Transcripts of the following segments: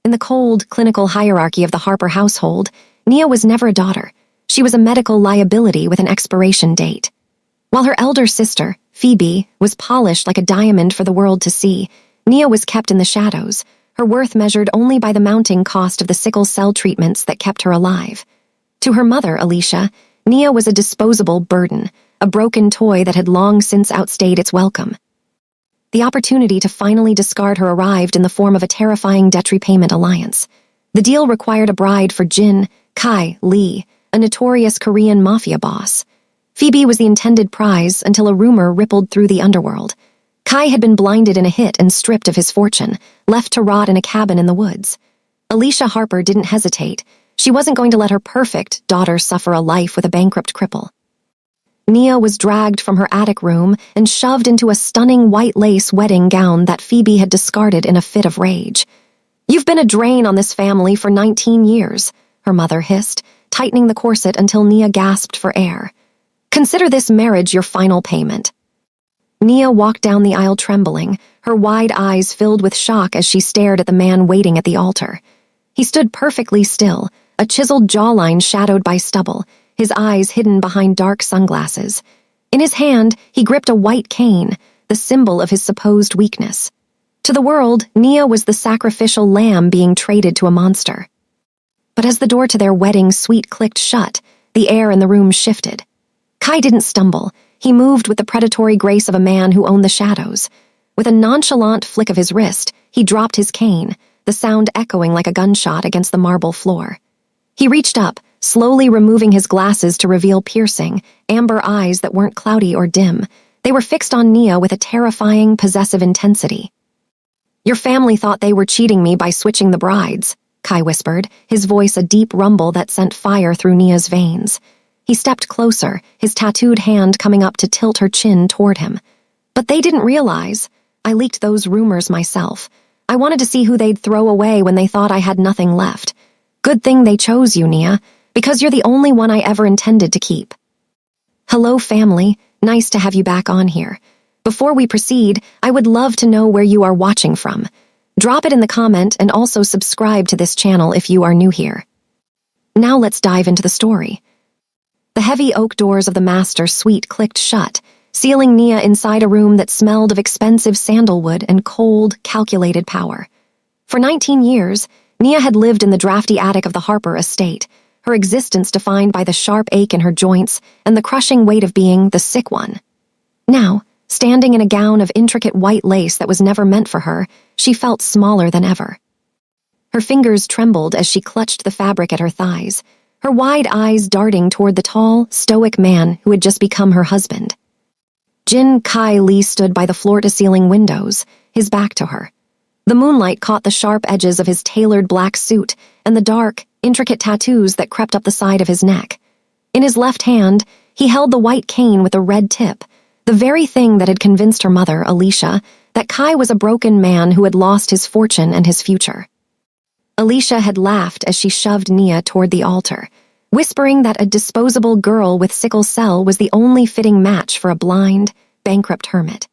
In the cold, clinical hierarchy of the Harper household, Nia was never a daughter. She was a medical liability with an expiration date. While her elder sister, Phoebe, was polished like a diamond for the world to see, Nia was kept in the shadows, her worth measured only by the mounting cost of the sickle cell treatments that kept her alive. To her mother, Alicia, Nia was a disposable burden, a broken toy that had long since outstayed its welcome. The opportunity to finally discard her arrived in the form of a terrifying debt repayment alliance. The deal required a bride for Jin Kai Lee, a notorious Korean mafia boss. Phoebe was the intended prize until a rumor rippled through the underworld. Kai had been blinded in a hit and stripped of his fortune, left to rot in a cabin in the woods. Alicia Harper didn't hesitate. She wasn't going to let her perfect daughter suffer a life with a bankrupt cripple. Nia was dragged from her attic room and shoved into a stunning white lace wedding gown that Phoebe had discarded in a fit of rage. "You've been a drain on this family for 19 years, her mother hissed, tightening the corset until Nia gasped for air. "Consider this marriage your final payment." Nia walked down the aisle trembling, her wide eyes filled with shock as she stared at the man waiting at the altar. He stood perfectly still, a chiseled jawline shadowed by stubble, his eyes hidden behind dark sunglasses. In his hand, he gripped a white cane, the symbol of his supposed weakness. To the world, Nia was the sacrificial lamb being traded to a monster. But as the door to their wedding suite clicked shut, the air in the room shifted. Kai didn't stumble. He moved with the predatory grace of a man who owned the shadows. With a nonchalant flick of his wrist, he dropped his cane, the sound echoing like a gunshot against the marble floor. He reached up, slowly removing his glasses to reveal piercing, amber eyes that weren't cloudy or dim. They were fixed on Nia with a terrifying, possessive intensity. "Your family thought they were cheating me by switching the brides," Kai whispered, his voice a deep rumble that sent fire through Nia's veins. He stepped closer, his tattooed hand coming up to tilt her chin toward him. "But they didn't realize. I leaked those rumors myself. I wanted to see who they'd throw away when they thought I had nothing left. Good thing they chose you, Nia, because you're the only one I ever intended to keep." "Hello, family. Nice to have you back on here. Before we proceed, I would love to know where you are watching from. Drop it in the comment and also subscribe to this channel if you are new here. Now let's dive into the story." The heavy oak doors of the master suite clicked shut, sealing Nia inside a room that smelled of expensive sandalwood and cold, calculated power. For 19 years, Nia had lived in the drafty attic of the Harper estate, her existence defined by the sharp ache in her joints and the crushing weight of being the sick one. Now, standing in a gown of intricate white lace that was never meant for her, she felt smaller than ever. Her fingers trembled as she clutched the fabric at her thighs, her wide eyes darting toward the tall, stoic man who had just become her husband. Jin Kai Lee stood by the floor-to-ceiling windows, his back to her. The moonlight caught the sharp edges of his tailored black suit and the dark, intricate tattoos that crept up the side of his neck. In his left hand, he held the white cane with a red tip, the very thing that had convinced her mother, Alicia, that Kai was a broken man who had lost his fortune and his future. Alicia had laughed as she shoved Nia toward the altar, whispering that a disposable girl with sickle cell was the only fitting match for a blind, bankrupt hermit.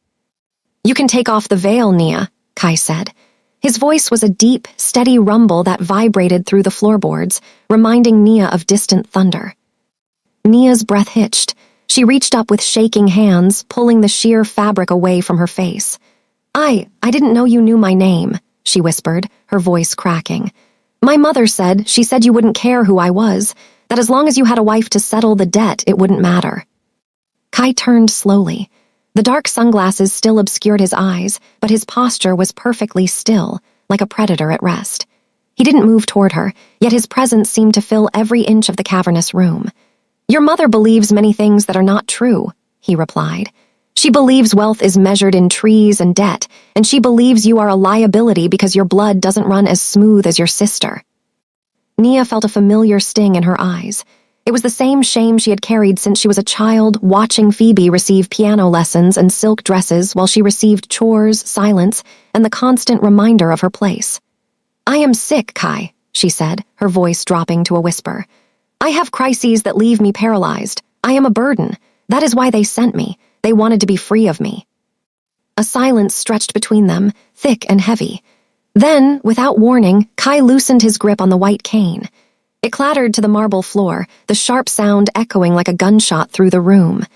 "You can take off the veil, Nia," Kai said. His voice was a deep, steady rumble that vibrated through the floorboards, reminding Nia of distant thunder. Nia's breath hitched. She reached up with shaking hands, pulling the sheer fabric away from her face. I didn't know you knew my name," she whispered, her voice cracking. "My mother said she said you wouldn't care who I was, that as long as you had a wife to settle the debt, it wouldn't matter." Kai turned slowly. The dark sunglasses still obscured his eyes, but his posture was perfectly still, like a predator at rest. He didn't move toward her, yet his presence seemed to fill every inch of the cavernous room. "Your mother believes many things that are not true," he replied. "She believes wealth is measured in trees and debt, and she believes you are a liability because your blood doesn't run as smooth as your sister." Nia felt a familiar sting in her eyes. It was the same shame she had carried since she was a child, watching Phoebe receive piano lessons and silk dresses while she received chores, silence, and the constant reminder of her place. "I am sick, Kai," she said, her voice dropping to a whisper. "I have crises that leave me paralyzed. I am a burden. That is why they sent me. They wanted to be free of me." A silence stretched between them, thick and heavy. Then, without warning, Kai loosened his grip on the white cane. It clattered to the marble floor, the sharp sound echoing like a gunshot through the room.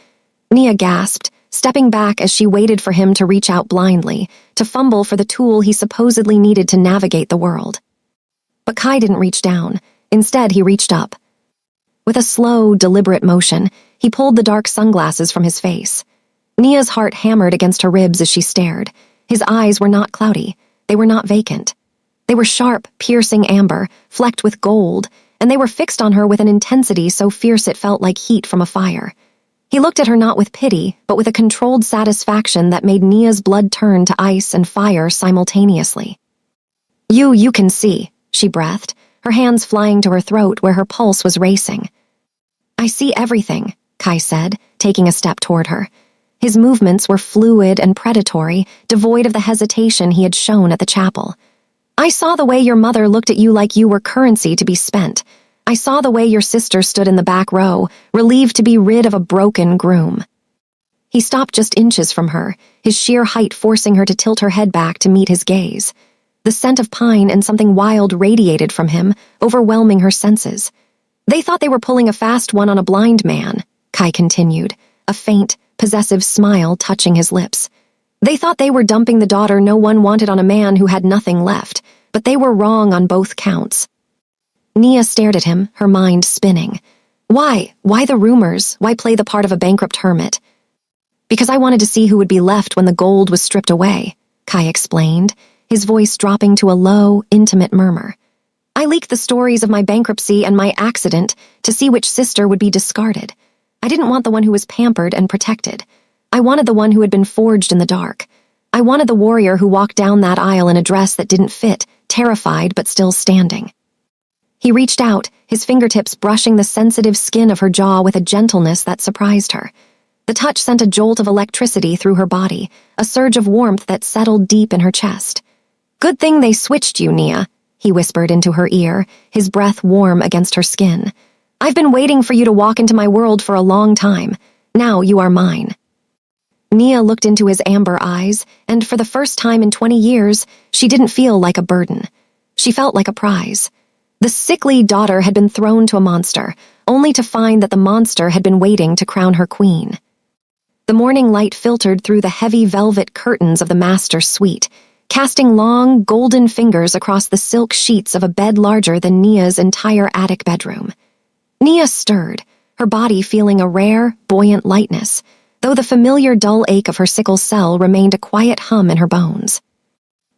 Nia gasped, stepping back as she waited for him to reach out blindly, to fumble for the tool he supposedly needed to navigate the world. But Kai didn't reach down. Instead, he reached up. With a slow, deliberate motion, he pulled the dark sunglasses from his face. Nia's heart hammered against her ribs as she stared. His eyes were not cloudy. They were not vacant. They were sharp, piercing amber, flecked with gold, and they were fixed on her with an intensity so fierce it felt like heat from a fire. He looked at her not with pity, but with a controlled satisfaction that made Nia's blood turn to ice and fire simultaneously. You can see," she breathed, her hands flying to her throat where her pulse was racing. "I see everything," Kai said, taking a step toward her. His movements were fluid and predatory, devoid of the hesitation he had shown at the chapel. "I saw the way your mother looked at you like you were currency to be spent. I saw the way your sister stood in the back row, relieved to be rid of a broken groom." He stopped just inches from her, his sheer height forcing her to tilt her head back to meet his gaze. The scent of pine and something wild radiated from him, overwhelming her senses. "They thought they were pulling a fast one on a blind man," Kai continued, a faint, possessive smile touching his lips. "They thought they were dumping the daughter no one wanted on a man who had nothing left, but they were wrong on both counts." Nia stared at him, her mind spinning. Why? Why the rumors? Why play the part of a bankrupt hermit? "Because I wanted to see who would be left when the gold was stripped away," Kai explained, his voice dropping to a low, intimate murmur. "I leaked the stories of my bankruptcy and my accident to see which sister would be discarded. I didn't want the one who was pampered and protected. I wanted the one who had been forged in the dark. I wanted the warrior who walked down that aisle in a dress that didn't fit, terrified but still standing." He reached out, his fingertips brushing the sensitive skin of her jaw with a gentleness that surprised her. The touch sent a jolt of electricity through her body, a surge of warmth that settled deep in her chest. "Good thing they switched you, Nia," he whispered into her ear, his breath warm against her skin. "I've been waiting for you to walk into my world for a long time. Now you are mine." Nia looked into his amber eyes, and for the first time in 20 years, she didn't feel like a burden. She felt like a prize. The sickly daughter had been thrown to a monster, only to find that the monster had been waiting to crown her queen. The morning light filtered through the heavy velvet curtains of the master suite, casting long, golden fingers across the silk sheets of a bed larger than Nia's entire attic bedroom. Nia stirred, her body feeling a rare, buoyant lightness, though the familiar dull ache of her sickle cell remained a quiet hum in her bones.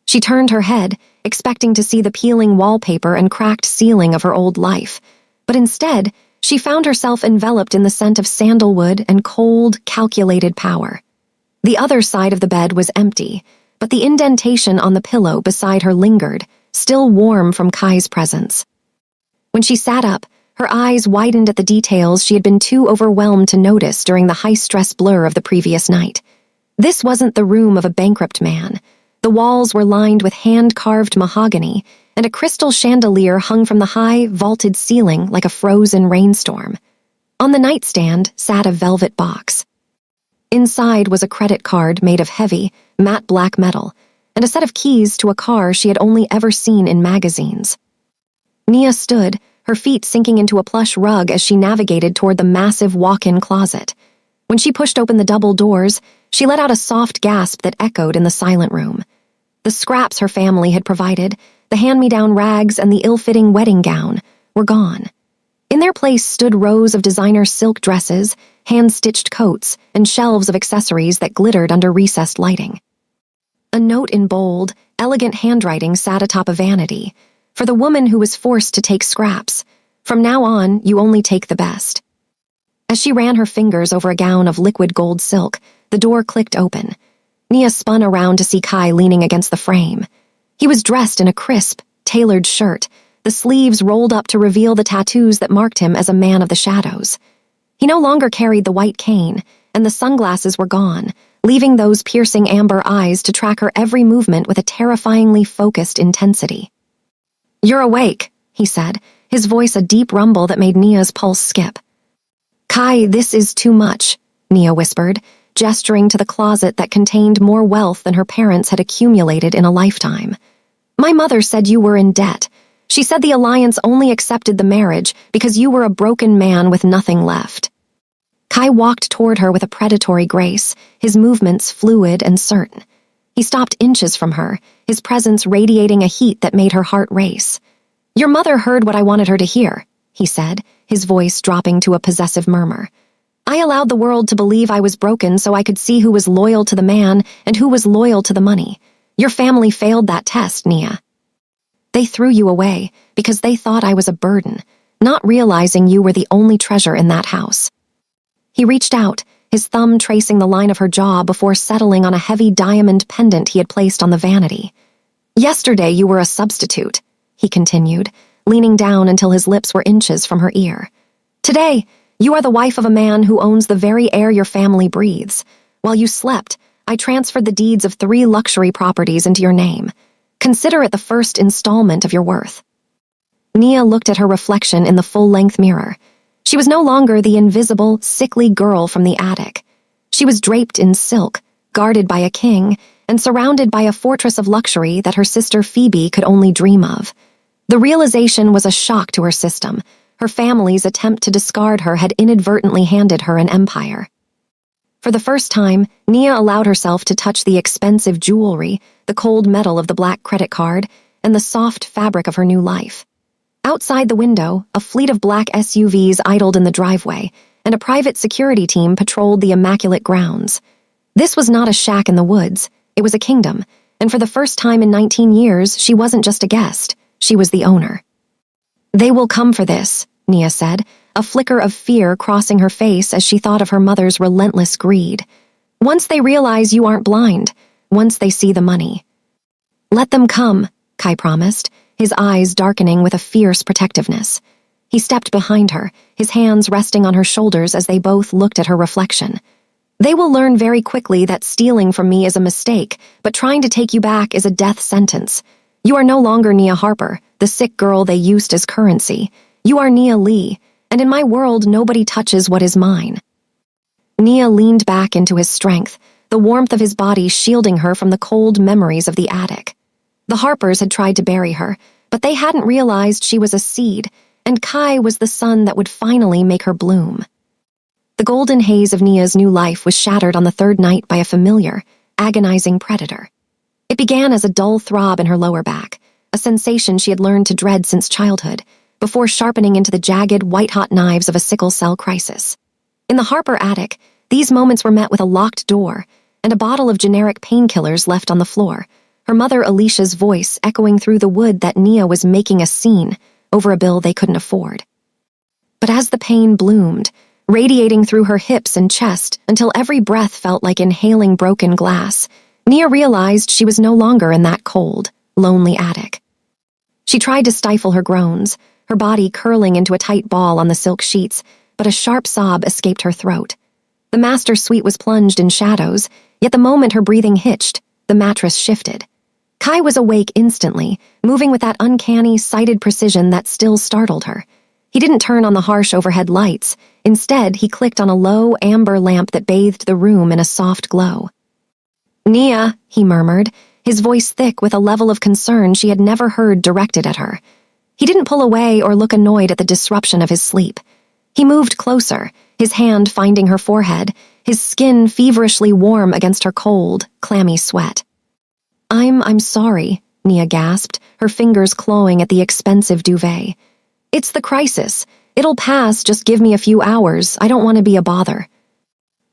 She turned her head, expecting to see the peeling wallpaper and cracked ceiling of her old life, but instead, she found herself enveloped in the scent of sandalwood and cold, calculated power. The other side of the bed was empty, but the indentation on the pillow beside her lingered, still warm from Kai's presence. When she sat up, her eyes widened at the details she had been too overwhelmed to notice during the high-stress blur of the previous night. This wasn't the room of a bankrupt man. The walls were lined with hand-carved mahogany, and a crystal chandelier hung from the high, vaulted ceiling like a frozen rainstorm. On the nightstand sat a velvet box. Inside was a credit card made of heavy, matte black metal, and a set of keys to a car she had only ever seen in magazines. Nia stood, her feet sinking into a plush rug as she navigated toward the massive walk-in closet. When she pushed open the double doors, she let out a soft gasp that echoed in the silent room. The scraps her family had provided, the hand-me-down rags and the ill-fitting wedding gown, were gone. In their place stood rows of designer silk dresses, hand-stitched coats, and shelves of accessories that glittered under recessed lighting. A note in bold, elegant handwriting sat atop a vanity. For the woman who was forced to take scraps. From now on, you only take the best. As she ran her fingers over a gown of liquid gold silk, the door clicked open. Nia spun around to see Kai leaning against the frame. He was dressed in a crisp, tailored shirt, the sleeves rolled up to reveal the tattoos that marked him as a man of the shadows. He no longer carried the white cane, and the sunglasses were gone, leaving those piercing amber eyes to track her every movement with a terrifyingly focused intensity. "You're awake," he said, his voice a deep rumble that made Nia's pulse skip. "Kai, this is too much," Nia whispered, gesturing to the closet that contained more wealth than her parents had accumulated in a lifetime. My mother said you were in debt. She said the alliance only accepted the marriage because you were a broken man with nothing left. Kai walked toward her with a predatory grace, his movements fluid and certain. He stopped inches from her, his presence radiating a heat that made her heart race. Your mother heard what I wanted her to hear, he said, his voice dropping to a possessive murmur. I allowed the world to believe I was broken so I could see who was loyal to the man and who was loyal to the money. Your family failed that test, Nia. They threw you away because they thought I was a burden, not realizing you were the only treasure in that house. He reached out, his thumb tracing the line of her jaw before settling on a heavy diamond pendant he had placed on the vanity. Yesterday you were a substitute, he continued, leaning down until his lips were inches from her ear. Today, you are the wife of a man who owns the very air your family breathes. While you slept, I transferred the deeds of 3 luxury properties into your name. Consider it the first installment of your worth. Nia looked at her reflection in the full-length mirror. She was no longer the invisible, sickly girl from the attic. She was draped in silk, guarded by a king, and surrounded by a fortress of luxury that her sister Phoebe could only dream of. The realization was a shock to her system. Her family's attempt to discard her had inadvertently handed her an empire. For the first time, Nia allowed herself to touch the expensive jewelry, the cold metal of the black credit card, and the soft fabric of her new life. Outside the window, a fleet of black SUVs idled in the driveway, and a private security team patrolled the immaculate grounds. This was not a shack in the woods, it was a kingdom, and for the first time in 19 years, she wasn't just a guest, she was the owner. They will come for this, Nia said, a flicker of fear crossing her face as she thought of her mother's relentless greed. Once they realize you aren't blind, once they see the money. Let them come, Kai promised, his eyes darkening with a fierce protectiveness. He stepped behind her, his hands resting on her shoulders as they both looked at her reflection. They will learn very quickly that stealing from me is a mistake, but trying to take you back is a death sentence. You are no longer Nia Harper, the sick girl they used as currency. You are Nia Lee, and in my world nobody touches what is mine. Nia leaned back into his strength, the warmth of his body shielding her from the cold memories of the attic. The Harpers had tried to bury her, but they hadn't realized she was a seed, and Kai was the sun that would finally make her bloom. The golden haze of Nia's new life was shattered on the 3rd night by a familiar, agonizing predator. It began as a dull throb in her lower back, a sensation she had learned to dread since childhood, before sharpening into the jagged, white-hot knives of a sickle-cell crisis. In the Harper attic, these moments were met with a locked door and a bottle of generic painkillers left on the floor, her mother Alicia's voice echoing through the wood that Nia was making a scene over a bill they couldn't afford. But as the pain bloomed, radiating through her hips and chest until every breath felt like inhaling broken glass, Nia realized she was no longer in that cold, lonely attic. She tried to stifle her groans, her body curling into a tight ball on the silk sheets, but a sharp sob escaped her throat. The master suite was plunged in shadows, yet the moment her breathing hitched, the mattress shifted. Kai was awake instantly, moving with that uncanny, sighted precision that still startled her. He didn't turn on the harsh overhead lights. Instead, he clicked on a low, amber lamp that bathed the room in a soft glow. "Nia," he murmured, his voice thick with a level of concern she had never heard directed at her. He didn't pull away or look annoyed at the disruption of his sleep. He moved closer, his hand finding her forehead, his skin feverishly warm against her cold, clammy sweat. I'm sorry," Nia gasped, her fingers clawing at the expensive duvet. "It's the crisis. It'll pass, just give me a few hours. I don't want to be a bother."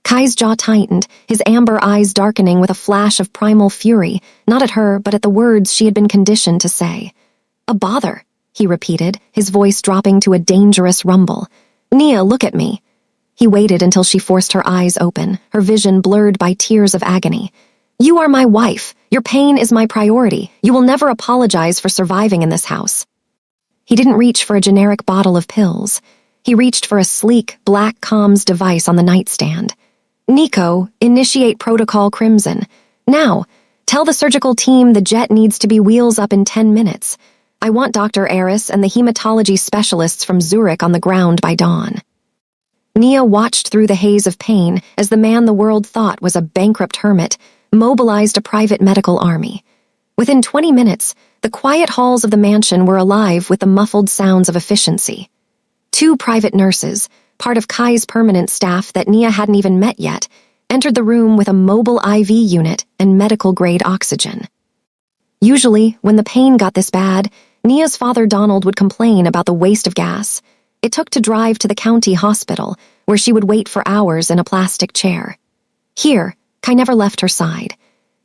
Kai's jaw tightened, his amber eyes darkening with a flash of primal fury, not at her, but at the words she had been conditioned to say. "A bother," he repeated, his voice dropping to a dangerous rumble. "Nia, look at me." He waited until she forced her eyes open, her vision blurred by tears of agony. "You are my wife. Your pain is my priority. You will never apologize for surviving in this house." He didn't reach for a generic bottle of pills. He reached for a sleek, black comms device on the nightstand. "Nico, initiate Protocol Crimson. Now, tell the surgical team the jet needs to be wheels up in 10 minutes. I want Dr. Eris and the hematology specialists from Zurich on the ground by dawn." Nia watched through the haze of pain as the man the world thought was a bankrupt hermit mobilized a private medical army. Within 20 minutes, the quiet halls of the mansion were alive with the muffled sounds of efficiency. 2 private nurses, part of Kai's permanent staff that Nia hadn't even met yet, entered the room with a mobile IV unit and medical-grade oxygen. Usually, when the pain got this bad, Nia's father Donald would complain about the waste of gas it took to drive to the county hospital, where she would wait for hours in a plastic chair. Here, Kai never left her side.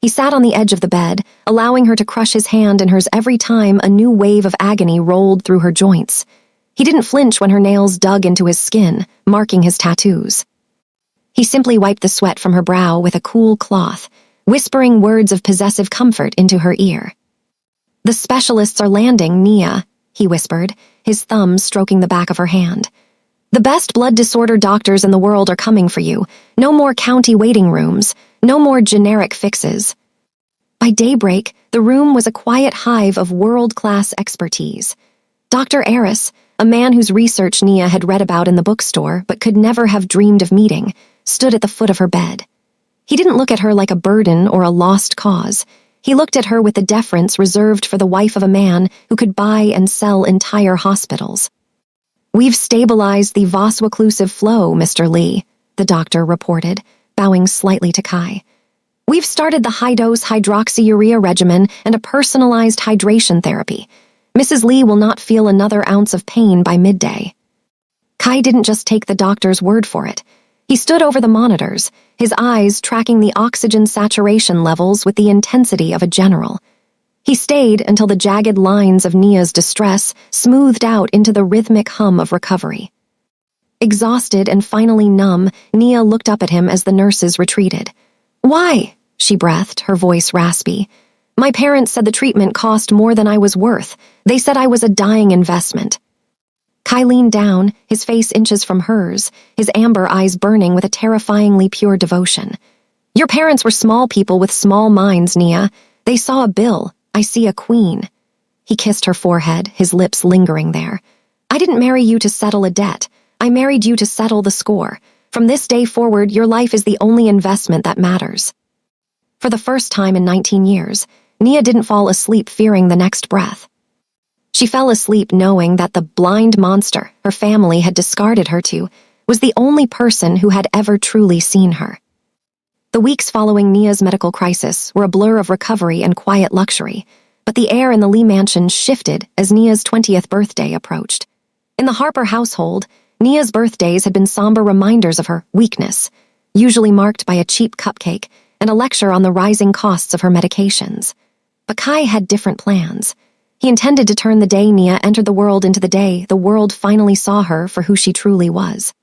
He sat on the edge of the bed, allowing her to crush his hand in hers every time a new wave of agony rolled through her joints. He didn't flinch when her nails dug into his skin, marking his tattoos. He simply wiped the sweat from her brow with a cool cloth, whispering words of possessive comfort into her ear. "The specialists are landing, Nia," he whispered, his thumb stroking the back of her hand. "The best blood disorder doctors in the world are coming for you. No more county waiting rooms. No more generic fixes." By daybreak, the room was a quiet hive of world-class expertise. Dr. Eris, a man whose research Nia had read about in the bookstore but could never have dreamed of meeting, stood at the foot of her bed. He didn't look at her like a burden or a lost cause. He looked at her with the deference reserved for the wife of a man who could buy and sell entire hospitals. "We've stabilized the vaso-occlusive flow, Mr. Lee," the doctor reported, bowing slightly to Kai. "We've started the high-dose hydroxyurea regimen and a personalized hydration therapy. Mrs. Lee will not feel another ounce of pain by midday." Kai didn't just take the doctor's word for it. He stood over the monitors, his eyes tracking the oxygen saturation levels with the intensity of a general. He stayed until the jagged lines of Nia's distress smoothed out into the rhythmic hum of recovery. Exhausted and finally numb, Nia looked up at him as the nurses retreated. "Why?" she breathed, her voice raspy. "My parents said the treatment cost more than I was worth. They said I was a dying investment." Kai leaned down, his face inches from hers, his amber eyes burning with a terrifyingly pure devotion. "Your parents were small people with small minds, Nia. They saw a bill. I see a queen." He kissed her forehead, his lips lingering there. "I didn't marry you to settle a debt. I married you to settle the score. From this day forward, your life is the only investment that matters." For the first time in 19 years, Nia didn't fall asleep fearing the next breath. She fell asleep knowing that the blind monster her family had discarded her to was the only person who had ever truly seen her. The weeks following Nia's medical crisis were a blur of recovery and quiet luxury, but the air in the Lee mansion shifted as Nia's 20th birthday approached. In the Harper household, Nia's birthdays had been somber reminders of her weakness, usually marked by a cheap cupcake and a lecture on the rising costs of her medications. But Kai had different plans. He intended to turn the day Nia entered the world into the day the world finally saw her for who she truly was.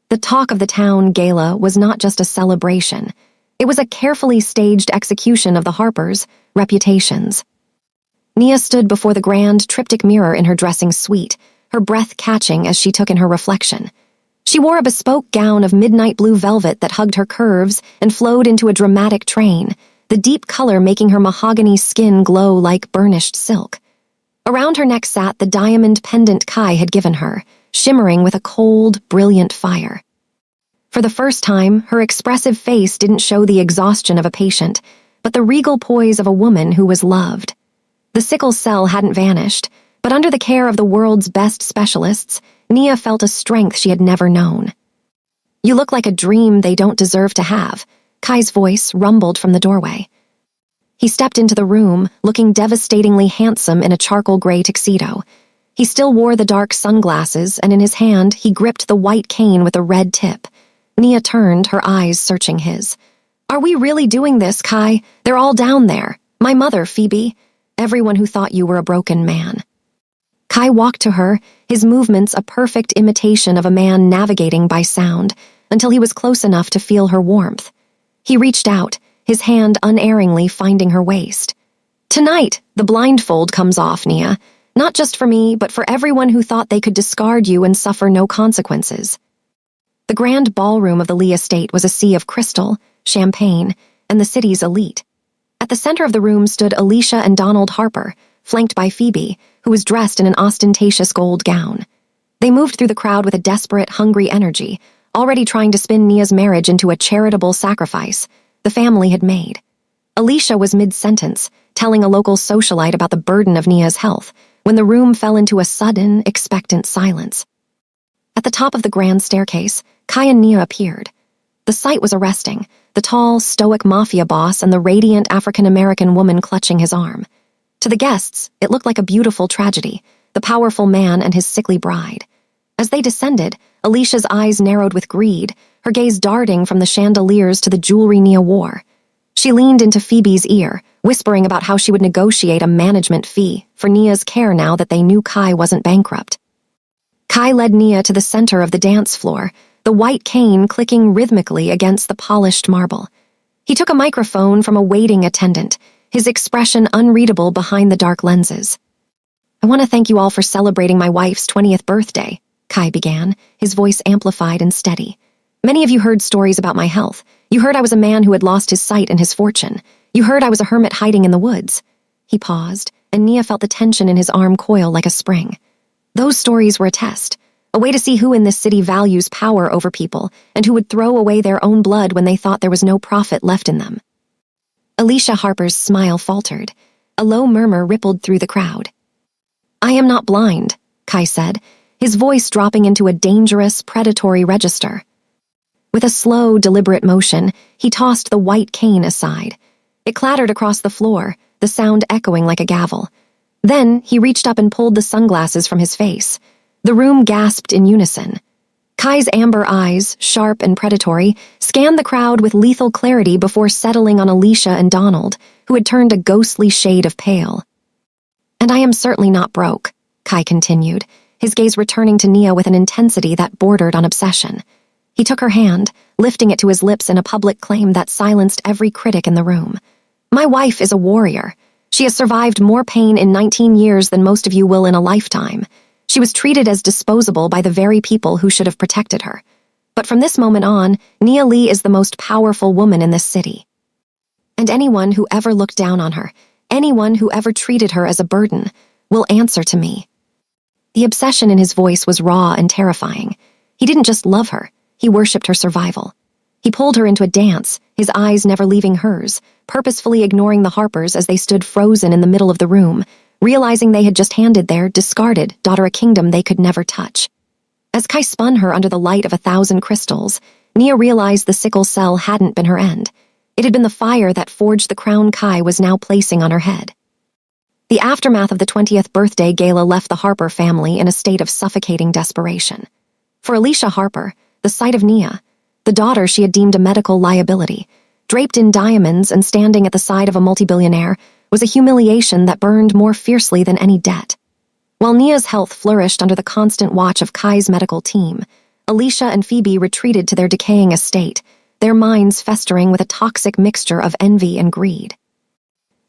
The Talk of the Town gala was not just a celebration. It was a carefully staged execution of the Harpers' reputations. Nia stood before the grand triptych mirror in her dressing suite, her breath catching as she took in her reflection. She wore a bespoke gown of midnight blue velvet that hugged her curves and flowed into a dramatic train, the deep color making her mahogany skin glow like burnished silk. Around her neck sat the diamond pendant Kai had given her, shimmering with a cold, brilliant fire. For the first time, her expressive face didn't show the exhaustion of a patient, but the regal poise of a woman who was loved. The sickle cell hadn't vanished, but under the care of the world's best specialists, Nia felt a strength she had never known. "You look like a dream they don't deserve to have," Kai's voice rumbled from the doorway. He stepped into the room, looking devastatingly handsome in a charcoal gray tuxedo. He still wore the dark sunglasses, and in his hand he gripped the white cane with a red tip. Nia turned, her eyes searching his. "Are we really doing this, Kai? They're all down there. My mother, Phoebe. Everyone who thought you were a broken man." Kai walked to her, his movements a perfect imitation of a man navigating by sound, until he was close enough to feel her warmth. He reached out, his hand unerringly finding her waist. "Tonight, the blindfold comes off, Nia. Not just for me, but for everyone who thought they could discard you and suffer no consequences." The grand ballroom of the Lee estate was a sea of crystal, champagne, and the city's elite. At the center of the room stood Alicia and Donald Harper, flanked by Phoebe, who was dressed in an ostentatious gold gown. They moved through the crowd with a desperate, hungry energy, already trying to spin Nia's marriage into a charitable sacrifice the family had made. Alicia was mid-sentence, telling a local socialite about the burden of Nia's health, when the room fell into a sudden, expectant silence. At the top of the grand staircase, Kai and Nia appeared. The sight was arresting, the tall, stoic Mafia boss and the radiant African-American woman clutching his arm. To the guests, it looked like a beautiful tragedy, the powerful man and his sickly bride. As they descended, Alicia's eyes narrowed with greed, her gaze darting from the chandeliers to the jewelry Nia wore. She leaned into Phoebe's ear, whispering about how she would negotiate a management fee for Nia's care now that they knew Kai wasn't bankrupt. Kai led Nia to the center of the dance floor, the white cane clicking rhythmically against the polished marble. He took a microphone from a waiting attendant, his expression unreadable behind the dark lenses. "I want to thank you all for celebrating my wife's 20th birthday," Kai began, his voice amplified and steady. "Many of you heard stories about my health. You heard I was a man who had lost his sight and his fortune. You heard I was a hermit hiding in the woods." He paused, and Nia felt the tension in his arm coil like a spring. Those stories were a test, a way to see who in this city values power over people and who would throw away their own blood when they thought there was no profit left in them. Alicia Harper's smile faltered. A low murmur rippled through the crowd. "I am not blind," Kai said, his voice dropping into a dangerous, predatory register. With a slow, deliberate motion, he tossed the white cane aside. It clattered across the floor, the sound echoing like a gavel. Then he reached up and pulled the sunglasses from his face. The room gasped in unison. Kai's amber eyes, sharp and predatory, scanned the crowd with lethal clarity before settling on Alicia and Donald, who had turned a ghostly shade of pale. "And I am certainly not broke," Kai continued, his gaze returning to Nia with an intensity that bordered on obsession. He took her hand, lifting it to his lips in a public claim that silenced every critic in the room. "My wife is a warrior. She has survived more pain in 19 years than most of you will in a lifetime. She was treated as disposable by the very people who should have protected her. But from this moment on, Nia Lee is the most powerful woman in this city. And anyone who ever looked down on her, anyone who ever treated her as a burden, will answer to me." The obsession in his voice was raw and terrifying. He didn't just love her, he worshipped her survival. He pulled her into a dance, his eyes never leaving hers, purposefully ignoring the Harpers as they stood frozen in the middle of the room, realizing they had just handed their discarded daughter a kingdom they could never touch. As Kai spun her under the light of 1,000 crystals, Nia realized the sickle cell hadn't been her end. It had been the fire that forged the crown Kai was now placing on her head. The aftermath of the 20th birthday gala left the Harper family in a state of suffocating desperation. For Alicia Harper, the sight of Nia, the daughter she had deemed a medical liability, draped in diamonds and standing at the side of a multi-billionaire, was a humiliation that burned more fiercely than any debt. While Nia's health flourished under the constant watch of Kai's medical team, Alicia and Phoebe retreated to their decaying estate, their minds festering with a toxic mixture of envy and greed.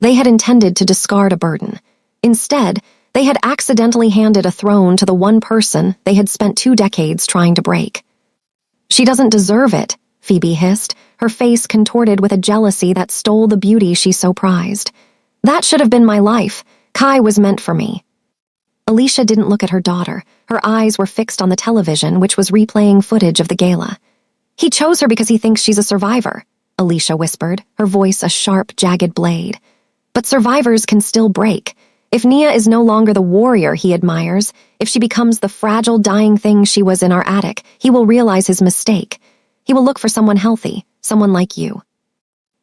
They had intended to discard a burden. Instead, they had accidentally handed a throne to the one person they had spent 2 decades trying to break. "She doesn't deserve it," Phoebe hissed, her face contorted with a jealousy that stole the beauty she so prized. "That should have been my life. Kai was meant for me." Alicia didn't look at her daughter. Her eyes were fixed on the television, which was replaying footage of the gala. "He chose her because he thinks she's a survivor," Alicia whispered, her voice a sharp, jagged blade. "But survivors can still break. If Nia is no longer the warrior he admires, if she becomes the fragile, dying thing she was in our attic, he will realize his mistake. He will look for someone healthy, someone like you."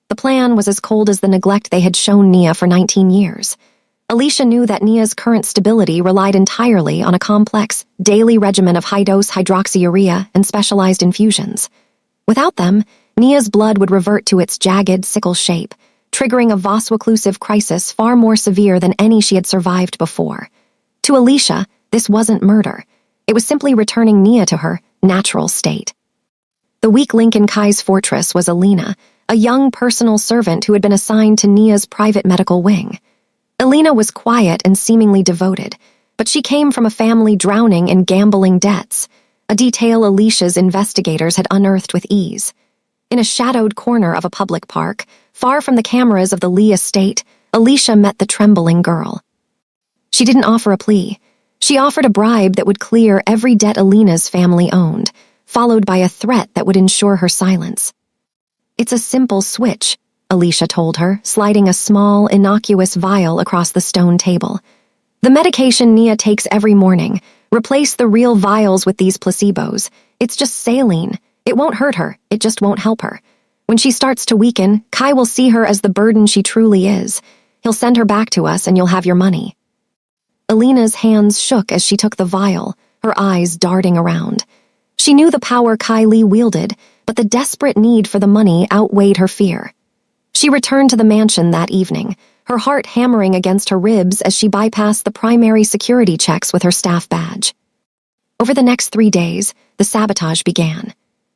The plan was as cold as the neglect they had shown Nia for 19 years. Alicia knew that Nia's current stability relied entirely on a complex, daily regimen of high-dose hydroxyurea and specialized infusions. Without them, Nia's blood would revert to its jagged, sickle shape, triggering a vaso-occlusive crisis far more severe than any she had survived before. To Alicia, this wasn't murder. It was simply returning Nia to her natural state. The weak link in Kai's fortress was Alina, a young personal servant who had been assigned to Nia's private medical wing. Alina was quiet and seemingly devoted, but she came from a family drowning in gambling debts, a detail Alicia's investigators had unearthed with ease. In a shadowed corner of a public park, far from the cameras of the Lee estate, Alicia met the trembling girl. She didn't offer a plea. She offered a bribe that would clear every debt Alina's family owned, followed by a threat that would ensure her silence. "It's a simple switch," Alicia told her, sliding a small, innocuous vial across the stone table. The medication Nia takes every morning. Replace the real vials with these placebos. It's just saline. It won't hurt her. It just won't help her. When she starts to weaken, Kai will see her as the burden she truly is. He'll send her back to us and you'll have your money. Alina's hands shook as she took the vial, her eyes darting around. She knew the power Kai Lee wielded, but the desperate need for the money outweighed her fear. She returned to the mansion that evening, her heart hammering against her ribs as she bypassed the primary security checks with her staff badge. Over the next 3 days, the sabotage began.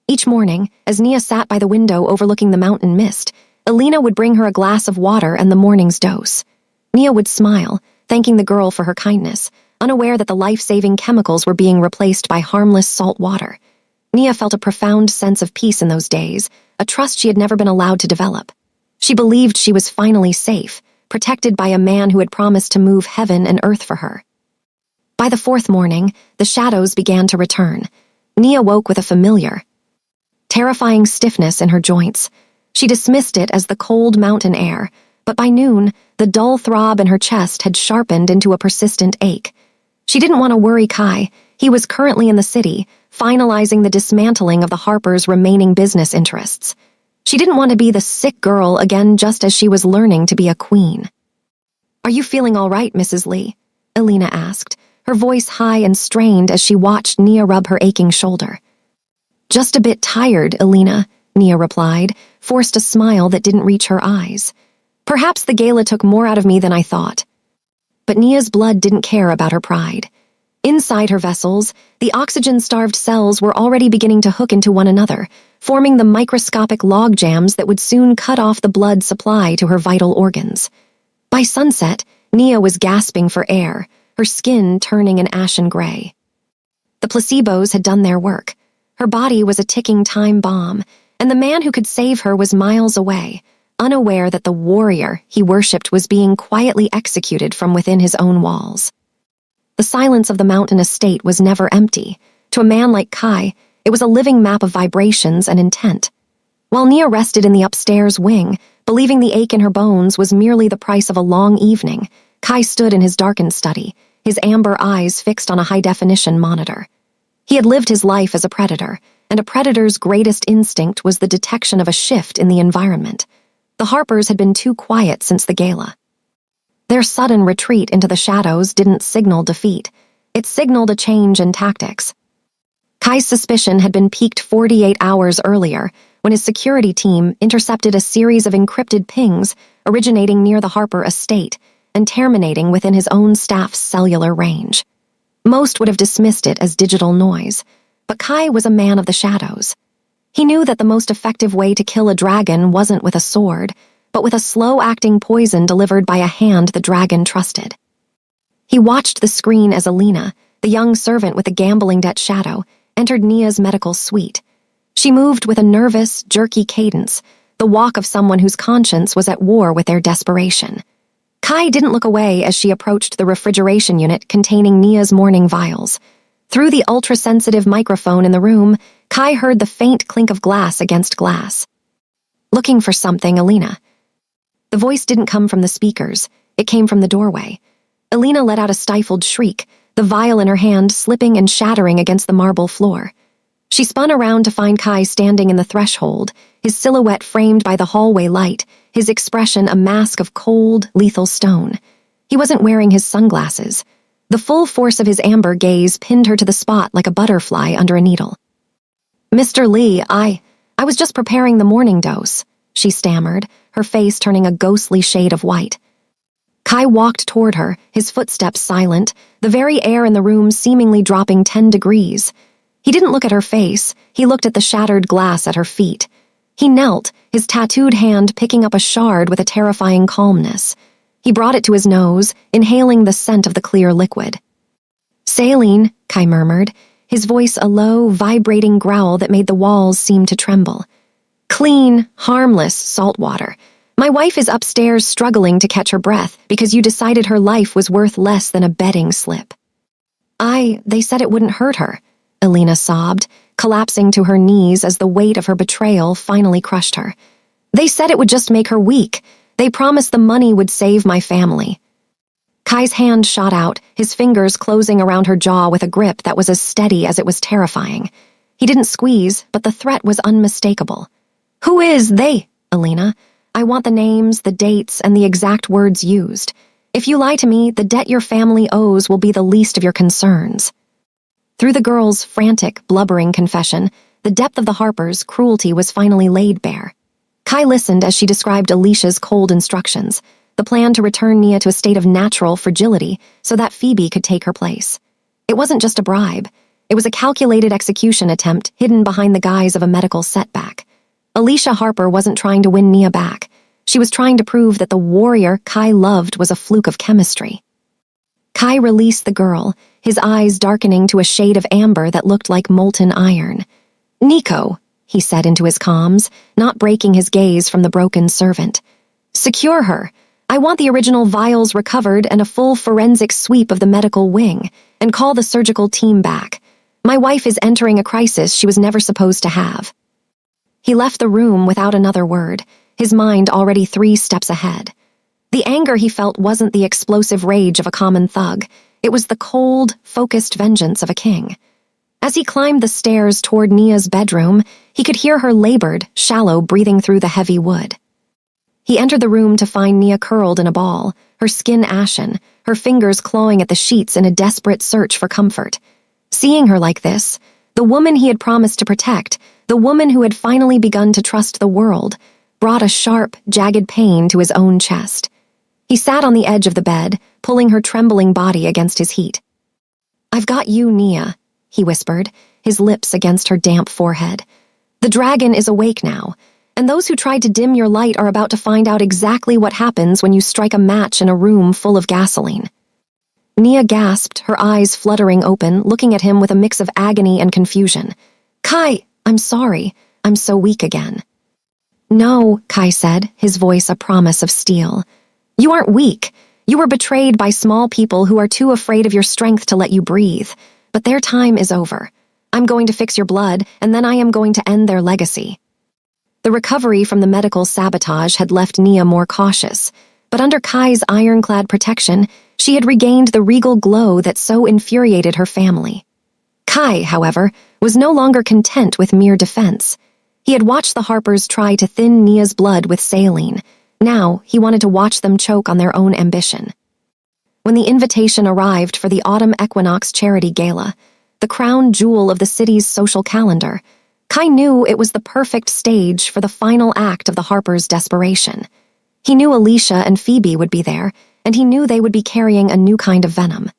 Each morning, as Nia sat by the window overlooking the mountain mist, Alina would bring her a glass of water and the morning's dose. Nia would smile, thanking the girl for her kindness, unaware that the life-saving chemicals were being replaced by harmless salt water. Nia felt a profound sense of peace in those days, a trust she had never been allowed to develop. She believed she was finally safe, protected by a man who had promised to move heaven and earth for her. By the 4th morning, the shadows began to return. Nia woke with a familiar, terrifying stiffness in her joints. She dismissed it as the cold mountain air, but by noon, the dull throb in her chest had sharpened into a persistent ache. She didn't want to worry Kai. He was currently in the city, finalizing the dismantling of the Harpers' remaining business interests. She didn't want to be the sick girl again just as she was learning to be a queen. "Are you feeling all right, Mrs. Lee?" Alina asked, her voice high and strained as she watched Nia rub her aching shoulder. "Just a bit tired, Alina," Nia replied, forced a smile that didn't reach her eyes. "Perhaps the gala took more out of me than I thought." But Nia's blood didn't care about her pride. Inside her vessels, the oxygen-starved cells were already beginning to hook into one another, forming the microscopic logjams that would soon cut off the blood supply to her vital organs. By sunset, Nia was gasping for air, her skin turning an ashen gray. The placebos had done their work. Her body was a ticking time bomb, and the man who could save her was miles away, unaware that the warrior he worshipped was being quietly executed from within his own walls. The silence of the mountain estate was never empty. To a man like Kai, it was a living map of vibrations and intent. While Nia rested in the upstairs wing, believing the ache in her bones was merely the price of a long evening, Kai stood in his darkened study, his amber eyes fixed on a high-definition monitor. He had lived his life as a predator, and a predator's greatest instinct was the detection of a shift in the environment. The Harpers had been too quiet since the gala. Their sudden retreat into the shadows didn't signal defeat. It signaled a change in tactics. Kai's suspicion had been piqued 48 hours earlier, when his security team intercepted a series of encrypted pings originating near the Harper estate and terminating within his own staff's cellular range. Most would have dismissed it as digital noise, but Kai was a man of the shadows. He knew that the most effective way to kill a dragon wasn't with a sword, but with a slow-acting poison delivered by a hand the dragon trusted. He watched the screen as Alina, the young servant with the gambling debt shadow, entered Nia's medical suite. She moved with a nervous, jerky cadence, the walk of someone whose conscience was at war with their desperation. Kai didn't look away as she approached the refrigeration unit containing Nia's morning vials. Through the ultra-sensitive microphone in the room, Kai heard the faint clink of glass against glass. "Looking for something, Alina." The voice didn't come from the speakers. It came from the doorway. Alina let out a stifled shriek, the vial in her hand slipping and shattering against the marble floor. She spun around to find Kai standing in the threshold, his silhouette framed by the hallway light, his expression a mask of cold, lethal stone. He wasn't wearing his sunglasses. The full force of his amber gaze pinned her to the spot like a butterfly under a needle. "Mr. Lee, I was just preparing the morning dose," she stammered, her face turning a ghostly shade of white. Kai walked toward her, his footsteps silent, the very air in the room seemingly dropping 10 degrees. He didn't look at her face, he looked at the shattered glass at her feet. He knelt, his tattooed hand picking up a shard with a terrifying calmness. He brought it to his nose, inhaling the scent of the clear liquid. "Saline," Kai murmured, his voice a low, vibrating growl that made the walls seem to tremble. "Clean, harmless salt water. My wife is upstairs struggling to catch her breath because you decided her life was worth less than a betting slip." They said it wouldn't hurt her," Alina sobbed, collapsing to her knees as the weight of her betrayal finally crushed her. They said it would just make her weak. They promised the money would save my family. Kai's hand shot out, his fingers closing around her jaw with a grip that was as steady as it was terrifying. He didn't squeeze, but the threat was unmistakable. Who is they, Alina? I want the names, the dates, and the exact words used. If you lie to me, the debt your family owes will be the least of your concerns. Through the girl's frantic, blubbering confession, the depth of the Harpers' cruelty was finally laid bare. Kai listened as she described Alicia's cold instructions, the plan to return Nia to a state of natural fragility so that Phoebe could take her place. It wasn't just a bribe. It was a calculated execution attempt hidden behind the guise of a medical setback. Alicia Harper wasn't trying to win Nia back. She was trying to prove that the warrior Kai loved was a fluke of chemistry. Kai released the girl, his eyes darkening to a shade of amber that looked like molten iron. Nico, he said into his comms, not breaking his gaze from the broken servant. Secure her. I want the original vials recovered and a full forensic sweep of the medical wing, and call the surgical team back. My wife is entering a crisis she was never supposed to have. He left the room without another word, his mind already 3 steps ahead. The anger he felt wasn't the explosive rage of a common thug. It was the cold, focused vengeance of a king. As he climbed the stairs toward Nia's bedroom, he could hear her labored, shallow breathing through the heavy wood. He entered the room to find Nia curled in a ball, her skin ashen, her fingers clawing at the sheets in a desperate search for comfort. Seeing her like this, the woman he had promised to protect, the woman who had finally begun to trust the world, brought a sharp, jagged pain to his own chest. He sat on the edge of the bed, pulling her trembling body against his heat. I've got you, Nia, he whispered, his lips against her damp forehead. The dragon is awake now, and those who tried to dim your light are about to find out exactly what happens when you strike a match in a room full of gasoline. Nia gasped, her eyes fluttering open, looking at him with a mix of agony and confusion. Kai, I'm sorry. I'm so weak again. No, Kai said, his voice a promise of steel. You aren't weak. You were betrayed by small people who are too afraid of your strength to let you breathe. But their time is over. I'm going to fix your blood, and then I am going to end their legacy. The recovery from the medical sabotage had left Nia more cautious, but under Kai's ironclad protection, she had regained the regal glow that so infuriated her family. Kai, however, was no longer content with mere defense. He had watched the Harpers try to thin Nia's blood with saline. Now, he wanted to watch them choke on their own ambition. When the invitation arrived for the Autumn Equinox Charity Gala, the crown jewel of the city's social calendar, Kai knew it was the perfect stage for the final act of the Harpers' desperation. He knew Alicia and Phoebe would be there, and he knew they would be carrying a new kind of venom.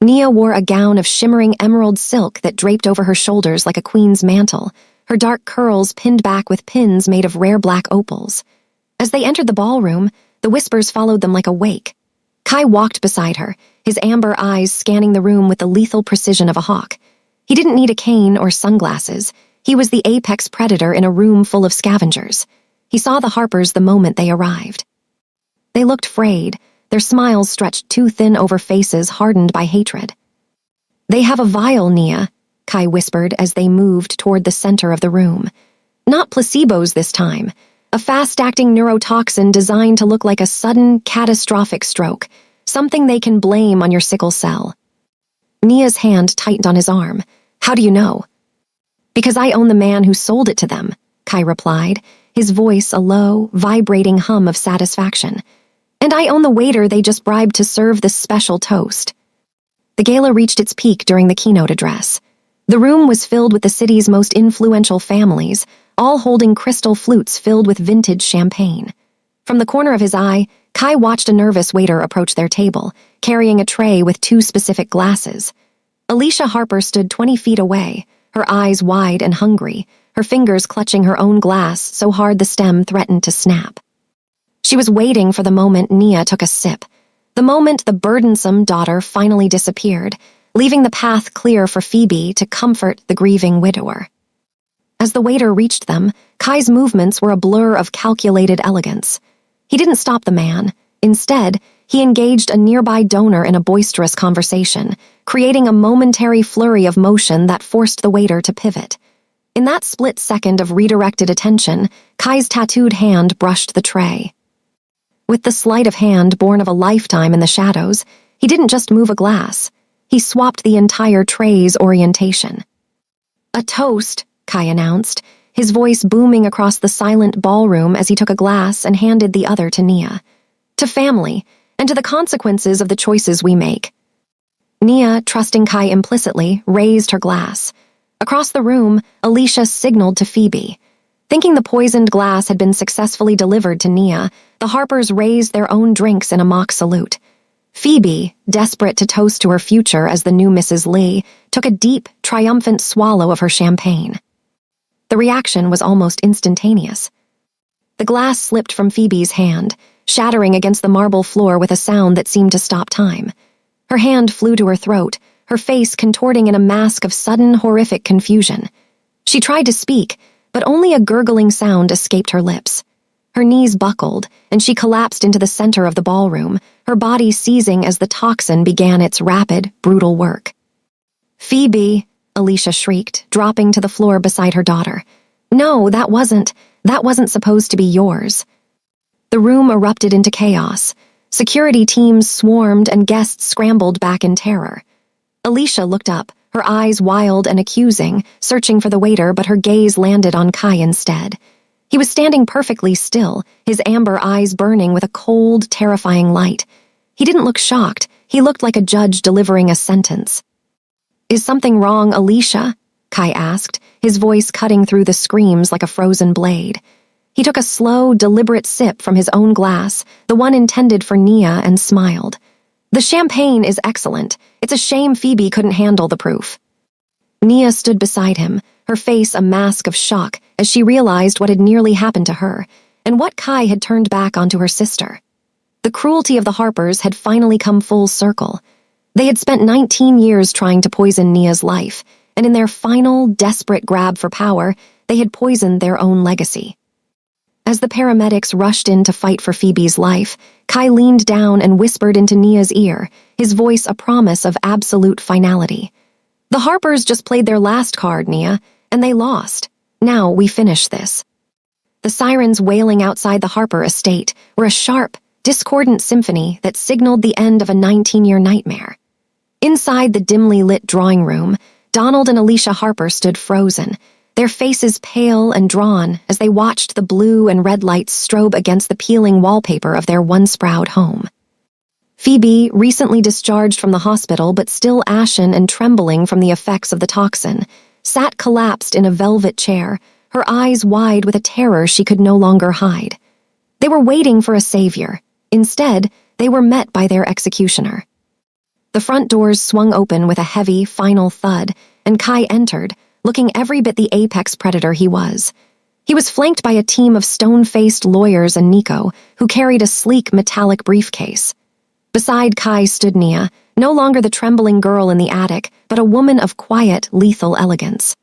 Nia wore a gown of shimmering emerald silk that draped over her shoulders like a queen's mantle, her dark curls pinned back with pins made of rare black opals. As they entered the ballroom, the whispers followed them like a wake. Kai walked beside her, his amber eyes scanning the room with the lethal precision of a hawk. He didn't need a cane or sunglasses. He was the apex predator in a room full of scavengers. He saw the Harpers the moment they arrived. They looked frayed, their smiles stretched too thin over faces hardened by hatred. They have a vial, Nia, Kai whispered as they moved toward the center of the room. Not placebos this time. A fast-acting neurotoxin designed to look like a sudden, catastrophic stroke, something they can blame on your sickle cell. Nia's hand tightened on his arm. How do you know? Because I own the man who sold it to them, Kai replied, his voice a low, vibrating hum of satisfaction. And I own the waiter they just bribed to serve this special toast. The gala reached its peak during the keynote address. The room was filled with the city's most influential families, all holding crystal flutes filled with vintage champagne. From the corner of his eye, Kai watched a nervous waiter approach their table, carrying a tray with 2 specific glasses. Alicia Harper stood 20 feet away, her eyes wide and hungry, her fingers clutching her own glass so hard the stem threatened to snap. She was waiting for the moment Nia took a sip, the moment the burdensome daughter finally disappeared, leaving the path clear for Phoebe to comfort the grieving widower. As the waiter reached them, Kai's movements were a blur of calculated elegance. He didn't stop the man. Instead, he engaged a nearby donor in a boisterous conversation, creating a momentary flurry of motion that forced the waiter to pivot. In that split second of redirected attention, Kai's tattooed hand brushed the tray. With the sleight of hand born of a lifetime in the shadows, he didn't just move a glass. He swapped the entire tray's orientation. "A toast," Kai announced, his voice booming across the silent ballroom as he took a glass and handed the other to Nia. "To family, and to the consequences of the choices we make." Nia, trusting Kai implicitly, raised her glass. Across the room, Alicia signaled to Phoebe. Thinking the poisoned glass had been successfully delivered to Nia, the Harpers raised their own drinks in a mock salute. Phoebe, desperate to toast to her future as the new Mrs. Lee, took a deep, triumphant swallow of her champagne. The reaction was almost instantaneous. The glass slipped from Phoebe's hand, shattering against the marble floor with a sound that seemed to stop time. Her hand flew to her throat, her face contorting in a mask of sudden, horrific confusion. She tried to speak, but only a gurgling sound escaped her lips. Her knees buckled, and she collapsed into the center of the ballroom, her body seizing as the toxin began its rapid, brutal work. "Phoebe," Alicia shrieked, dropping to the floor beside her daughter. "No, that wasn't supposed to be yours." The room erupted into chaos. Security teams swarmed and guests scrambled back in terror. Alicia looked up, her eyes wild and accusing, searching for the waiter, but her gaze landed on Kai instead. He was standing perfectly still, his amber eyes burning with a cold, terrifying light. He didn't look shocked, he looked like a judge delivering a sentence. "Is something wrong, Alicia?" Kai asked, his voice cutting through the screams like a frozen blade. He took a slow, deliberate sip from his own glass, the one intended for Nia, and smiled. "The champagne is excellent. It's a shame Phoebe couldn't handle the proof." Nia stood beside him, her face a mask of shock as she realized what had nearly happened to her, and what Kai had turned back onto her sister. The cruelty of the Harpers had finally come full circle. They had spent 19 years trying to poison Nia's life, and in their final, desperate grab for power, they had poisoned their own legacy. As the paramedics rushed in to fight for Phoebe's life, Kai leaned down and whispered into Nia's ear, his voice a promise of absolute finality. "The Harpers just played their last card, Nia, and they lost. Now we finish this." The sirens wailing outside the Harper estate were a sharp, discordant symphony that signaled the end of a 19-year nightmare. Inside the dimly lit drawing room, Donald and Alicia Harper stood frozen, their faces pale and drawn as they watched the blue and red lights strobe against the peeling wallpaper of their once-proud home. Phoebe, recently discharged from the hospital but still ashen and trembling from the effects of the toxin, sat collapsed in a velvet chair, her eyes wide with a terror she could no longer hide. They were waiting for a savior. Instead, they were met by their executioner. The front doors swung open with a heavy, final thud, and Kai entered, looking every bit the apex predator he was. He was flanked by a team of stone-faced lawyers and Nico, who carried a sleek metallic briefcase. Beside Kai stood Nia, no longer the trembling girl in the attic, but a woman of quiet, lethal elegance.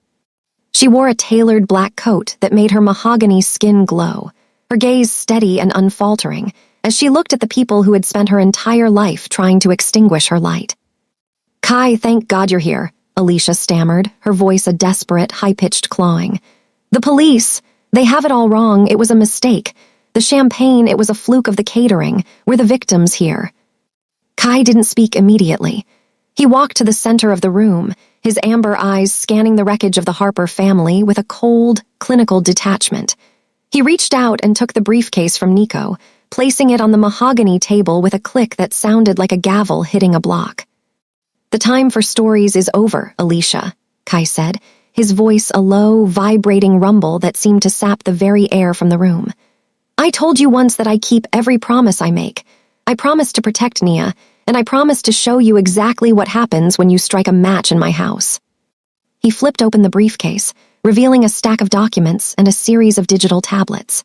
She wore a tailored black coat that made her mahogany skin glow, her gaze steady and unfaltering, as she looked at the people who had spent her entire life trying to extinguish her light. "Kai, thank God you're here," Alicia stammered, her voice a desperate, high-pitched clawing. "The police, they have it all wrong. It was a mistake. The champagne, it was a fluke of the catering. We're the victims here." Kai didn't speak immediately. He walked to the center of the room, his amber eyes scanning the wreckage of the Harper family with a cold, clinical detachment. He reached out and took the briefcase from Nico, placing it on the mahogany table with a click that sounded like a gavel hitting a block. "The time for stories is over, Alicia," Kai said, his voice a low, vibrating rumble that seemed to sap the very air from the room. "I told you once that I keep every promise I make. I promised to protect Nia, and I promised to show you exactly what happens when you strike a match in my house." He flipped open the briefcase, revealing a stack of documents and a series of digital tablets.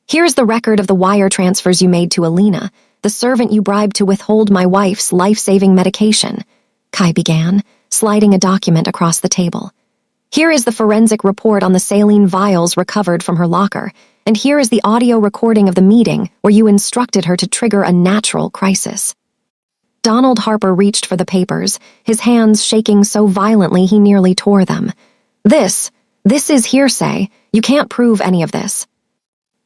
"Here's the record of the wire transfers you made to Alina, the servant you bribed to withhold my wife's life-saving medication," Kai began, sliding a document across the table. "Here is the forensic report on the saline vials recovered from her locker, and here is the audio recording of the meeting where you instructed her to trigger a natural crisis." Donald Harper reached for the papers, his hands shaking so violently he nearly tore them. "This This is hearsay. You can't prove any of this.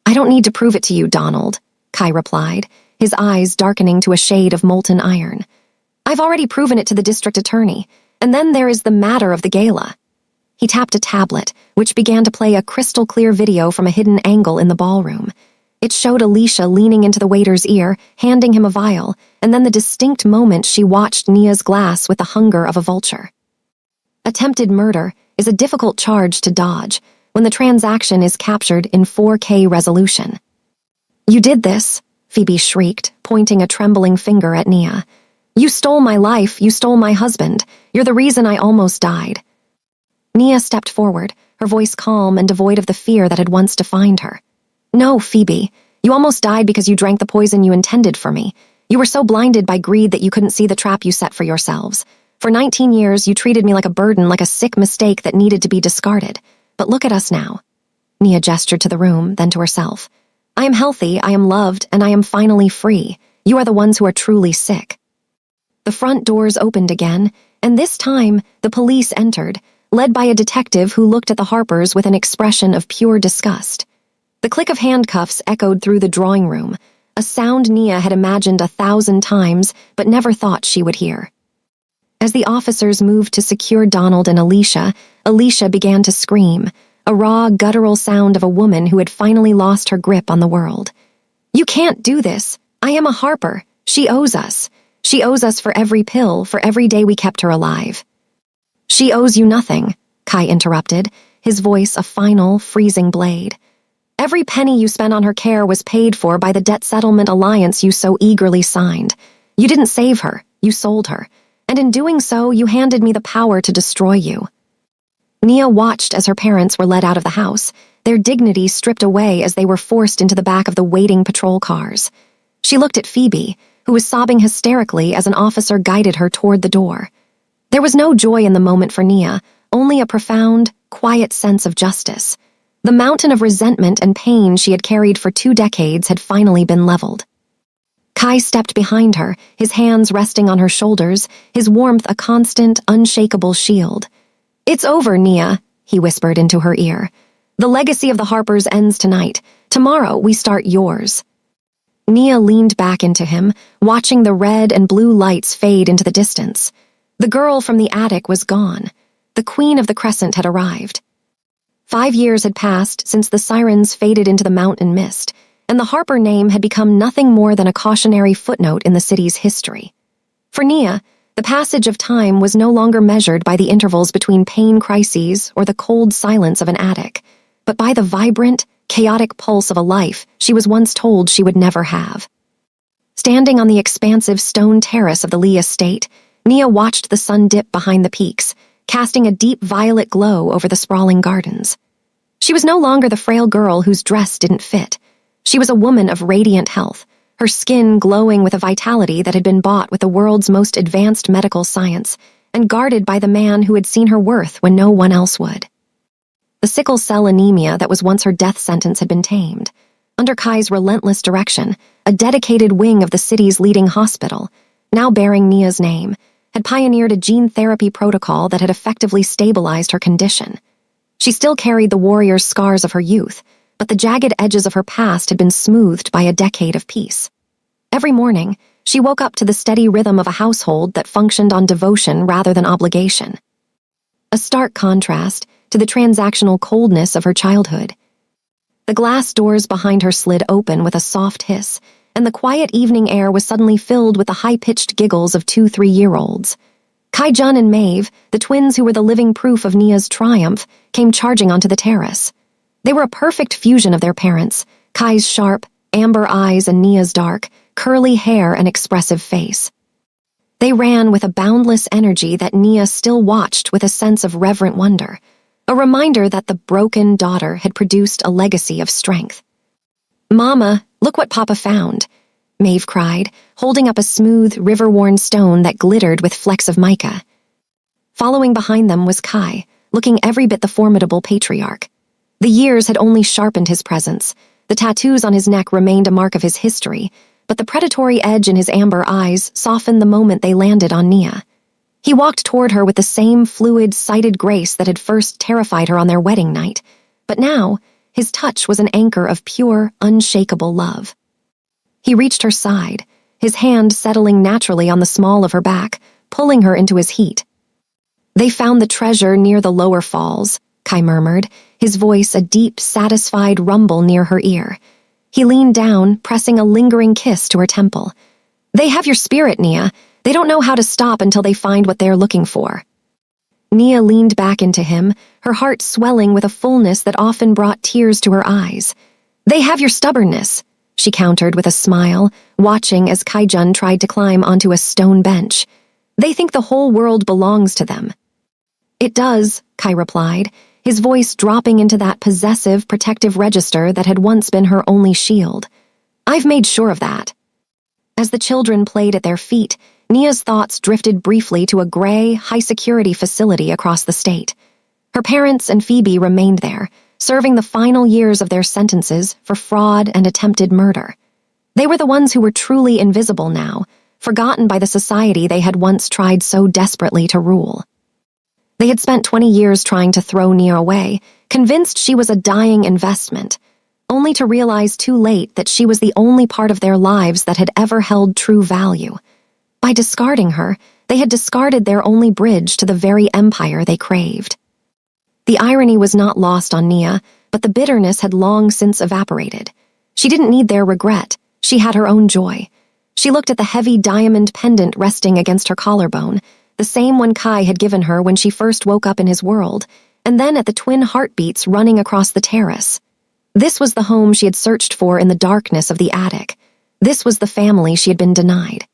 I don't need to prove it to you, Donald, Kai replied, his eyes darkening to a shade of molten iron. I've already proven it to the district attorney, and then there is the matter of the gala. He tapped a tablet, which began to play a crystal-clear video from a hidden angle in the ballroom. It showed Alicia leaning into the waiter's ear, handing him a vial, and then the distinct moment she watched Nia's glass with the hunger of a vulture. Attempted murder is a difficult charge to dodge when the transaction is captured in 4K resolution. You did this, Phoebe shrieked, pointing a trembling finger at Nia. You stole my life, you stole my husband. You're the reason I almost died. Nia stepped forward, her voice calm and devoid of the fear that had once defined her. No, Phoebe, you almost died because you drank the poison you intended for me. You were so blinded by greed that you couldn't see the trap you set for yourselves. For 19 years, you treated me like a burden, like a sick mistake that needed to be discarded. But look at us now. Nia gestured to the room, then to herself. I am healthy, I am loved, and I am finally free. You are the ones who are truly sick. The front doors opened again, and this time, the police entered, led by a detective who looked at the Harpers with an expression of pure disgust. The click of handcuffs echoed through the drawing room, a sound Nia had imagined 1,000 times but never thought she would hear. As the officers moved to secure Donald and Alicia, Alicia began to scream, a raw, guttural sound of a woman who had finally lost her grip on the world. You can't do this. I am a Harper. She owes us. She owes us for every pill, for every day we kept her alive. She owes you nothing, Kai interrupted, his voice a final, freezing blade. Every penny you spent on her care was paid for by the debt settlement alliance you so eagerly signed. You didn't save her, you sold her, and in doing so, you handed me the power to destroy you. Nia watched as her parents were led out of the house, their dignity stripped away as they were forced into the back of the waiting patrol cars. She looked at Phoebe, who was sobbing hysterically as an officer guided her toward the door. There was no joy in the moment for Nia, only a profound, quiet sense of justice. The mountain of resentment and pain she had carried for 2 decades had finally been leveled. Kai stepped behind her, his hands resting on her shoulders, his warmth a constant, unshakable shield. It's over, Nia, he whispered into her ear. The legacy of the Harpers ends tonight. Tomorrow we start yours. Nia leaned back into him, watching the red and blue lights fade into the distance. The girl from the attic was gone. The Queen of the Crescent had arrived. 5 years had passed since the sirens faded into the mountain mist, and the Harper name had become nothing more than a cautionary footnote in the city's history. For Nia, the passage of time was no longer measured by the intervals between pain crises or the cold silence of an attic, but by the vibrant, chaotic pulse of a life she was once told she would never have. Standing on the expansive stone terrace of the Lee estate, Nia watched the sun dip behind the peaks, casting a deep violet glow over the sprawling gardens. She was no longer the frail girl whose dress didn't fit. She was a woman of radiant health, her skin glowing with a vitality that had been bought with the world's most advanced medical science and guarded by the man who had seen her worth when no one else would. The sickle cell anemia that was once her death sentence had been tamed. Under Kai's relentless direction, a dedicated wing of the city's leading hospital, now bearing Nia's name, had pioneered a gene therapy protocol that had effectively stabilized her condition. She still carried the warrior's scars of her youth, but the jagged edges of her past had been smoothed by a decade of peace. Every morning, she woke up to the steady rhythm of a household that functioned on devotion rather than obligation. A stark contrast to the transactional coldness of her childhood. The glass doors behind her slid open with a soft hiss, and the quiet evening air was suddenly filled with the high-pitched giggles of 2 3-year-olds. Kai-jun and Maeve, the twins who were the living proof of Nia's triumph, came charging onto the terrace. They were a perfect fusion of their parents, Kai's sharp, amber eyes and Nia's dark, curly hair and expressive face. They ran with a boundless energy that Nia still watched with a sense of reverent wonder, a reminder that the broken daughter had produced a legacy of strength. Mama, look what Papa found, Maeve cried, holding up a smooth, river-worn stone that glittered with flecks of mica. Following behind them was Kai, looking every bit the formidable patriarch. The years had only sharpened his presence. The tattoos on his neck remained a mark of his history, but the predatory edge in his amber eyes softened the moment they landed on Nia. He walked toward her with the same fluid, sighted grace that had first terrified her on their wedding night, but now his touch was an anchor of pure, unshakable love. He reached her side, his hand settling naturally on the small of her back, pulling her into his heat. "They found the treasure near the lower falls," Kai murmured, his voice a deep, satisfied rumble near her ear. He leaned down, pressing a lingering kiss to her temple. "They have your spirit, Nia. They don't know how to stop until they find what they're looking for." Nia leaned back into him, her heart swelling with a fullness that often brought tears to her eyes. "They have your stubbornness," she countered with a smile, watching as Kaijun tried to climb onto a stone bench. "They think the whole world belongs to them." "It does," Kai replied, his voice dropping into that possessive, protective register that had once been her only shield. "I've made sure of that." As the children played at their feet, Nia's thoughts drifted briefly to a gray, high-security facility across the state. Her parents and Phoebe remained there, serving the final years of their sentences for fraud and attempted murder. They were the ones who were truly invisible now, forgotten by the society they had once tried so desperately to rule. They had spent 20 years trying to throw Nia away, convinced she was a dying investment, only to realize too late that she was the only part of their lives that had ever held true value. By discarding her, they had discarded their only bridge to the very empire they craved. The irony was not lost on Nia, but the bitterness had long since evaporated. She didn't need their regret, she had her own joy. She looked at the heavy diamond pendant resting against her collarbone, the same one Kai had given her when she first woke up in his world, and then at the twin heartbeats running across the terrace. This was the home she had searched for in the darkness of the attic. This was the family she had been denied.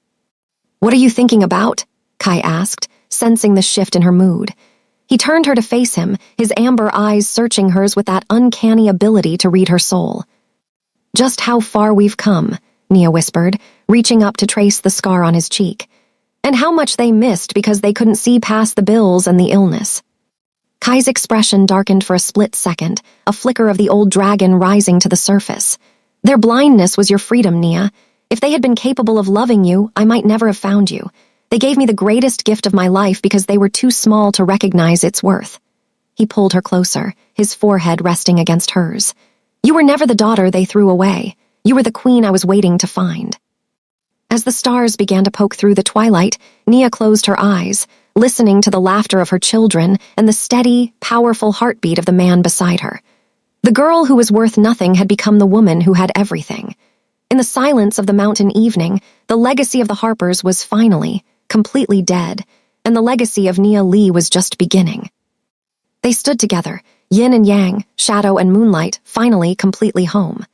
"What are you thinking about?" Kai asked, sensing the shift in her mood. He turned her to face him, his amber eyes searching hers with that uncanny ability to read her soul. "Just how far we've come," Nia whispered, reaching up to trace the scar on his cheek. "And how much they missed because they couldn't see past the bills and the illness." Kai's expression darkened for a split second, a flicker of the old dragon rising to the surface. "Their blindness was your freedom, Nia. If they had been capable of loving you, I might never have found you. They gave me the greatest gift of my life because they were too small to recognize its worth." He pulled her closer, his forehead resting against hers. "You were never the daughter they threw away. You were the queen I was waiting to find." As the stars began to poke through the twilight, Nia closed her eyes, listening to the laughter of her children and the steady, powerful heartbeat of the man beside her. The girl who was worth nothing had become the woman who had everything. In the silence of the mountain evening, the legacy of the Harpers was finally, completely dead, and the legacy of Nia Lee was just beginning. They stood together, yin and yang, shadow and moonlight, finally completely home.